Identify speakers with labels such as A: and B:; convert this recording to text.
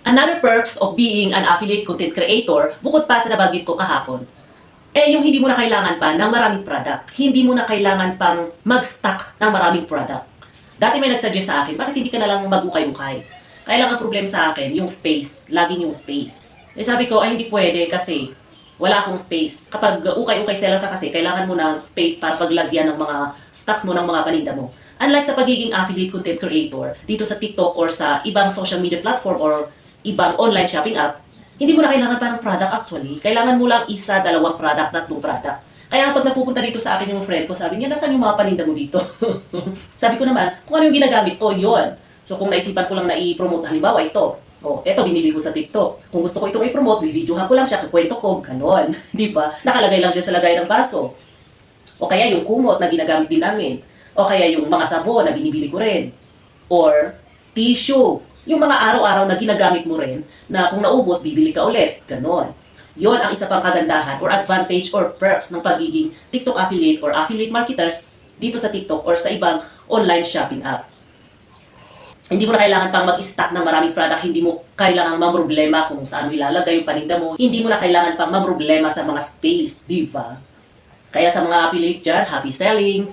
A: Another perks of being an affiliate content creator, bukod pa sa nabanggit ko kahapon, yung hindi mo na kailangan pa ng maraming product. Hindi mo na kailangan pang mag-stock ng maraming product. Dati may nagsuggest sa akin, bakit hindi ka na lang mag-ukay-ukay? Kaya lang ang problema sa akin, yung space. Laging yung space. Sabi ko, ay hindi pwede kasi wala akong space. Kapag ukay-ukay seller ka kasi, kailangan mo ng space para paglagyan ng mga stocks mo ng mga paninda mo. Unlike sa pagiging affiliate content creator, dito sa TikTok or sa ibang social media platform or ibang online shopping app, hindi mo na kailangan pa ng product actually. Kailangan mo lang isa, dalawang product, tatlong product. Kaya pag napupunta dito sa akin yung friend ko, sabi niya, nasaan yung mga paninda mo dito? Sabi ko naman, kung ano yung ginagamit ko, yun. So kung naisipan ko lang na i-promote, halimbawa ito, eto binili ko sa TikTok. Kung gusto ko itong i-promote, i-videohan ko lang siya, kukwento ko, ganon. Di ba? Nakalagay lang siya sa lagay ng baso. O kaya yung kumot na ginagamit din namin. O kaya yung mga sabon na binibili ko rin. Or tissue. Yung mga araw-araw na ginagamit mo rin, na kung naubos, bibili ka ulit. Ganon. Yon ang isa pang kagandahan or advantage or perks ng pagiging TikTok affiliate or affiliate marketers dito sa TikTok or sa ibang online shopping app. Hindi mo na kailangan pang mag-stock ng maraming product, hindi mo kailangan mamroblema kung saan mo ilalagay yung paninda mo, hindi mo na kailangan pang mamroblema sa mga space, di ba? Kaya sa mga affiliate dyan, happy selling!